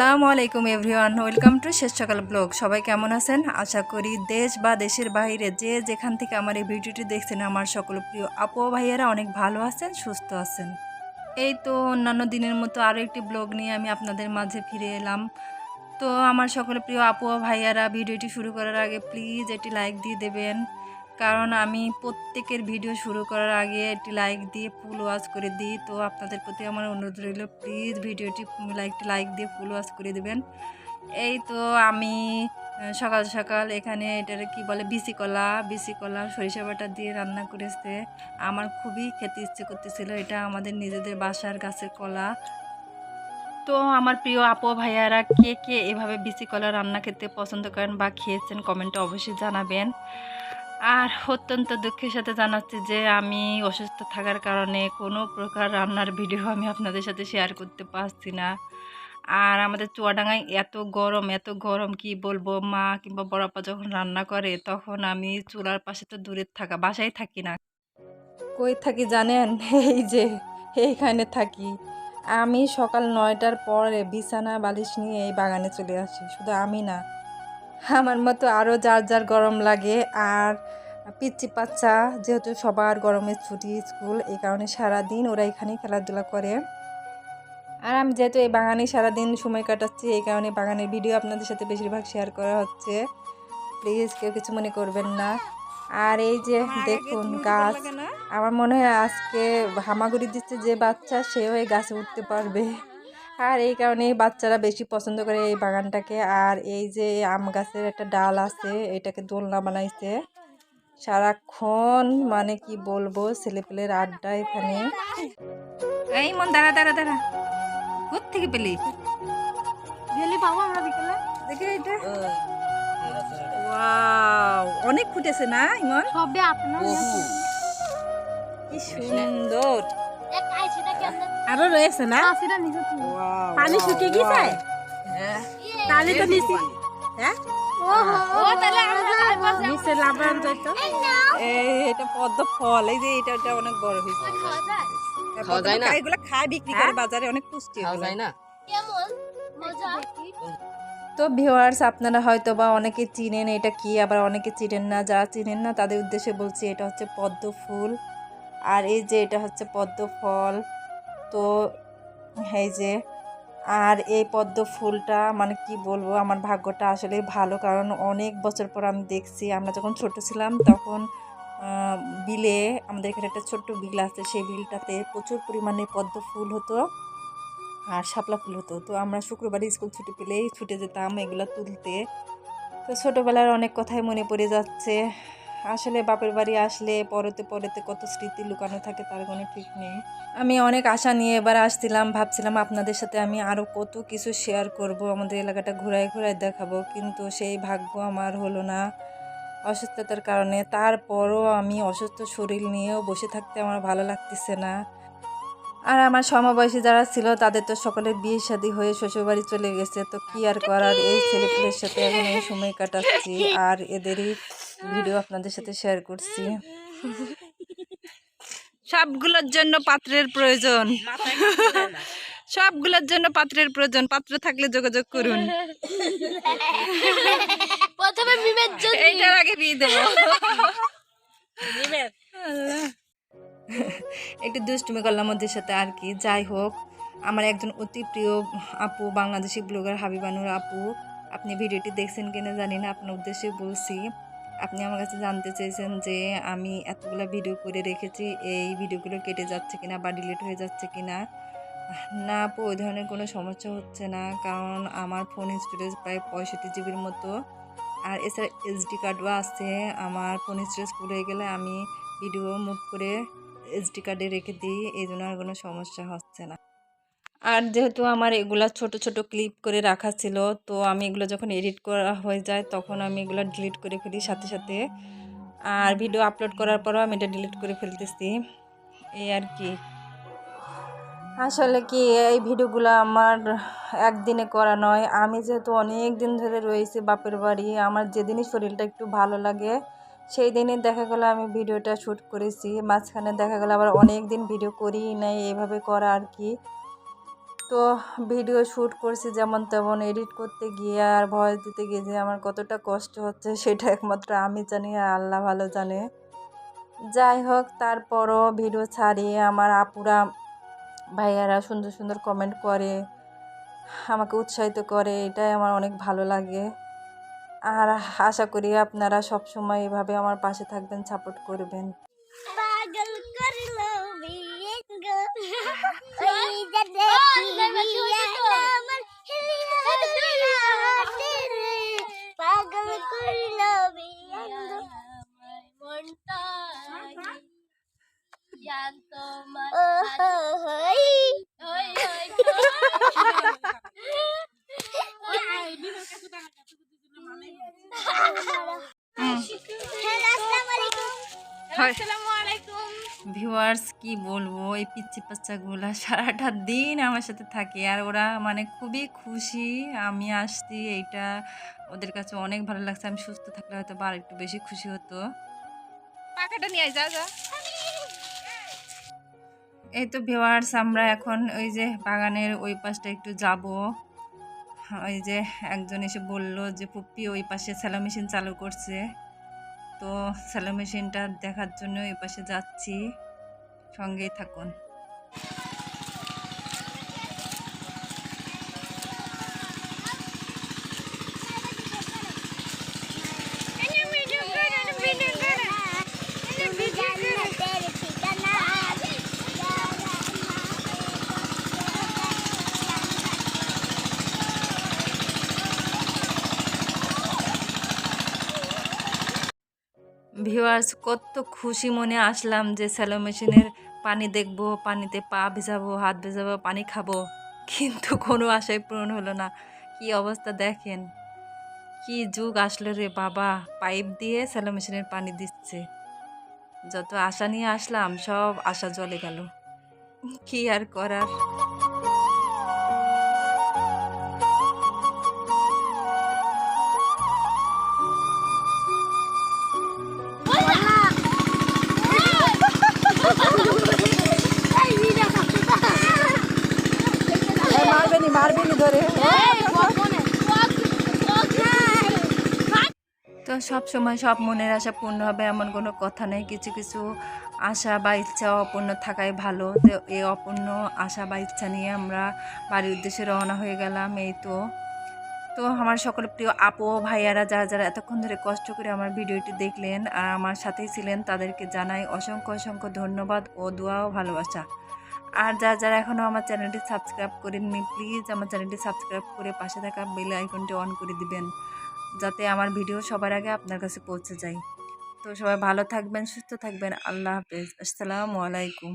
আসসালামু আলাইকুম everyone, welcome to শেষ সকাল ব্লগ। সবাই কেমন আছেন? আশা করি দেশ বা দেশের বাইরে যে যেখান থেকে আমার এই ভিডিওটি দেখছেন আমার সকল প্রিয় আপু ও ভাইয়েরা অনেক ভালো আছেন, সুস্থ আছেন। এই তো অন্যান্য দিনের মতো আরও একটি ব্লগ নিয়ে আমি আপনাদের মাঝে ফিরে এলাম। তো আমার সকল প্রিয় আপু ও ভাইয়ারা ভিডিওটি শুরু করার আগে প্লিজ একটি লাইক দিয়ে দেবেন, কারণ আমি প্রত্যেকের ভিডিও শুরু করার আগে একটি লাইক দিয়ে ফুল ওয়াচ করে দিই। তো আপনাদের প্রতি আমার অনুরোধ রইল, প্লিজ ভিডিওটি একটি লাইক দিয়ে ফুল ওয়াচ করে দেবেন। এই তো আমি সকাল সকাল এখানে এটার কি বলে বিচি কলা সরিষা বাটা দিয়ে রান্না করেছে। আমার খুবই খেতে ইচ্ছে করতেছিল, এটা আমাদের নিজেদের বাসার গাছের কলা। তো আমার প্রিয় আপু ভাইয়ারা কে কে এভাবে বিচি কলা রান্না খেতে পছন্দ করেন বা খেয়েছেন কমেন্টে অবশ্যই জানাবেন। আর অত্যন্ত দুঃখের সাথে জানাচ্ছি যে আমি অসুস্থ থাকার কারণে কোনো প্রকার রান্নার ভিডিও আমি আপনাদের সাথে শেয়ার করতে পারছি না। আর আমাদের চুয়াডাঙ্গায় এত গরম কি বলবো, মা কিংবা বড় আপা যখন রান্না করে তখন আমি চুলার পাশে তো দূরে থাকা, বাসায় থাকি না। কই থাকি জানেন? এই যে এইখানে থাকি। আমি সকাল 9টার পরে বিছানা বালিশ নিয়ে এই বাগানে চলে আসি। শুধু আমি না, আমার মতো আরও যার যার গরম লাগে। আর পিচ্চি বাচ্চা যেহেতু সবার গরমের ছুটি স্কুল, এই কারণে সারাদিন ওরা এখানেই খেলাধুলা করে। আর আমি যেহেতু এই বাগানে সারাদিন সময় কাটাচ্ছি, এই কারণে বাগানের ভিডিও আপনাদের সাথে বেশিরভাগ শেয়ার করা হচ্ছে। প্লিজ কেউ কিছু মনে করবেন না। আর এই যে দেখুন গাছ, আমার মনে হয় আজকে হামাগুড়ি দিচ্ছে যে বাচ্চা, সেও এই গাছে উঠতে পারবে। আর এই কারণে বাচ্চারা বেশি পছন্দ করে এই বাগানটাকে। আর এই যে আম গাছের একটা ডাল আছে, এটাকে দোলনা বানাইছে। সারাক্ষণ মানে কি বলবো, ছেলেপেলের আড্ডা এখানে। এই মন দাঁড়া দাঁড়া দাঁড়া, কোত্থেকে পেলি? পাবো আমরা বিকেলে। দেখে এটা ওয়াও, অনেক ফুটেছে না ইমন? সবে আপনার কি সুন্দর। আরো রয়েছে না? পানি শুকিয়ে গেছে? তাহলে তো নিচে, হ্যাঁ নিচে লাবড়ান যাইতো। এটা পদ্ম ফল, এই যে এটা অনেক বড় হয়েছে। এগুলো খায়, বিক্রি করে বাজারে, অনেক পুষ্টি না। তো ভিউয়ার্স, আপনারা হয়তো বা অনেকে চিনেন এটা কি, আবার অনেকে চিনেন না। যারা চিনেন না তাদের উদ্দেশ্যে বলছি, এটা হচ্ছে পদ্ম ফুল। আর এই যে এটা হচ্ছে পদ্ম ফল। তো এই যে, আর এই পদ্ম ফুলটা মানে কি বলবো, আমার ভাগ্যটা আসলে ভালো, কারণ অনেক বছর পর আমি দেখছি। আমরা যখন ছোট ছিলাম তখন বিলে, আমাদের এখানে একটা ছোট্ট বিল আছে, সেই বিলটাতে প্রচুর পরিমাণে পদ্ম ফুল হতো আর শাপলা ফুল হতো। তো আমরা শুক্রবারে স্কুল ছুটি পেলেই ছুটে যেতাম এগুলো তুলতে। তো ছোটোবেলার অনেক কথাই মনে পড়ে যাচ্ছে। আসলে বাপের বাড়ি আসলে পরেতে পরেতে কত স্মৃতি লুকানো থাকে তার কোনো ঠিক নেই। আমি অনেক আশা নিয়ে এবার আসছিলাম, ভাবছিলাম আপনাদের সাথে আমি আরও কত কিছু শেয়ার করব, আমাদের এলাকাটা ঘুরায় ঘুরায় দেখাবো, কিন্তু সেই ভাগ্য আমার হলো না অসুস্থতার কারণে। তারপরও আমি অসুস্থ শরীর নিয়েও বসে থাকতে আমার ভালো লাগতেছে না। আর আমার সমবয়সী যারা ছিল তাদের তো সকলের বিয়ে শাদী হয়ে শ্বশুরবাড়ি চলে গেছে। তো কি আর করার, এই ছেলেপুলের সাথে এখন আমি সময় কাটাচ্ছি আর এদেরই ভিডিও আপনাদের সাথে শেয়ার করছি। সবগুলোর জন্য পাত্রের প্রয়োজন, সবগুলোর জন্য পাত্রের প্রয়োজন। পাত্র থাকলে যোগাযোগ করুন। প্রথমে এইটার আগে বিয়ে দেবো। একটু দুষ্টুমি করলাম ওদের সাথে আর কি। যাই হোক, আমার একজন অতি প্রিয় আপু, বাংলাদেশি ব্লগার হাবিবানুর আপু, আপনি ভিডিওটি দেখছেন কিনা জানি না, আপনার উদ্দেশ্যে বলছি। আপনি আমার কাছে জানতে চেয়েছেন যে আমি এতগুলো ভিডিও করে রেখেছি, এই ভিডিওগুলো কেটে যাচ্ছে কিনা বা ডিলিট হয়ে যাচ্ছে কিনা। না আপু, ওই ধরনের কোনো সমস্যা হচ্ছে না, কারণ আমার ফোন স্টোরেজ প্রায় 65 জিবির মতো। আর এছাড়া এসডি কার্ডও আছে। আমার ফোন স্টোরেজ ফুল হয়ে গেলে আমি ভিডিও মুভ করে এসডি কার্ডে রেখে দিই, এই জন্য আর কোনো সমস্যা হচ্ছে না। আর যেহেতু আমার এগুলা ছোট ছোট ক্লিপ করে রাখা ছিল, তো আমি এগুলো যখন এডিট করা হয়ে যায় তখন আমি এগুলো ডিলিট করে ফেলি সাথে সাথে। আর ভিডিও আপলোড করার পরও আমি এটা ডিলিট করে ফেলতেছি, এই আর কি। আসলে কি, এই ভিডিওগুলো আমার একদিনে করা নয়। আমি যেহেতু অনেক দিন ধরে রয়েছি বাপের বাড়ি, আমার যেদিনই শরীরটা একটু ভালো লাগে সেই দিনই দেখা গেলো আমি ভিডিওটা শ্যুট করেছি। মাঝখানে দেখা গেলো আবার অনেক দিন ভিডিও করি নাই, এভাবে করা আর কি। তো ভিডিও শ্যুট করছি যেমন তেমন, এডিট করতে গিয়ে আর ভয়েস দিতে গিয়ে যে আমার কতটা কষ্ট হচ্ছে সেটা একমাত্র আমি জানি আর আল্লাহ ভালো জানে। যাই হোক, তারপরও ভিডিও ছাড়িয়ে আমার আপুরা ভাইয়ারা সুন্দর সুন্দর কমেন্ট করে, আমাকে উৎসাহিত করে, এটাই আমার অনেক ভালো লাগে। আর আশা করি আপনারা সব সময় এভাবে আমার পাশে থাকবেন, সাপোর্ট করবেন। পাগল করলো বিয়েঙ্গ ওই যে দেখি আমার হিলিয়া রে পাগল করলো বিয়েঙ্গ মনটা জানতো ও হই হই হই ভিউয়ার্স কি বলবো, এই পিচ্চি বাচ্চাগুলা সারাটা দিন আমার সাথে থাকে আর ওরা মানে খুবই খুশি আমি আসছি। এইটা ওদের কাছে অনেক ভালো লাগছে। আমি সুস্থ থাকলে হয়তো বা একটু বেশি খুশি হতো। পাখাটা নিয়ে যা যা। এই তো ভিউয়ার্স, আমরা এখন ওই যে বাগানের ওই পাশটা একটু যাব। ওই যে একজন এসে বলল যে পুপ্পি ওই পাশে সেলো মেশিন চালু করছে, তো সেলো মেশিনটা দেখার জন্য ওই পাশে যাচ্ছি, সঙ্গেই থাকুন। ভিউয়ার্স, কত খুশি মনে আসলাম যে সেলো মেশিনের পানি দেখব, পানিতে পা ভেজাবো, হাত ভেজাবো, পানি খাবো, কিন্তু কোনো আশাই পূরণ হলো না। কি অবস্থা দেখেন, কি যুগ আসলো রে বাবা, পাইপ দিয়ে সেলো মেশিনের পানি দিচ্ছে। যত আশা নিয়ে আসলাম সব আশা জ্বলে গেল, কি আর করার। মারবেনি ধরে। তো সব সময় সব মনের আশা পূর্ণ হবে এমন কোনো কথা নেই। কিছু কিছু আশা বা ইচ্ছা অপূর্ণ থাকাই ভালো। তো এই অপূর্ণ আশা বা ইচ্ছা নিয়ে আমরা বাড়ির উদ্দেশ্যে রওনা হয়ে গেলাম। এই তো তো আমার সকল প্রিয় আপু ভাইয়ারা যারা যারা এতক্ষণ ধরে কষ্ট করে আমার ভিডিওটি দেখলেন আর আমার সাথেই ছিলেন, তাদেরকে জানাই অসংখ্য অসংখ্য ধন্যবাদ ও দোয়া ও ভালোবাসা। আর যারা যারা এখনও আমার চ্যানেলটি সাবস্ক্রাইব করেননি, প্লিজ আমার চ্যানেলটি সাবস্ক্রাইব করে পাশে থাকা বেল আইকনটি অন করে দিবেন, যাতে আমার ভিডিও সবার আগে আপনার কাছে পৌঁছে যায়। তো সবাই ভালো থাকবেন, সুস্থ থাকবেন। আল্লাহ হাফেজ। আসসালামু আলাইকুম।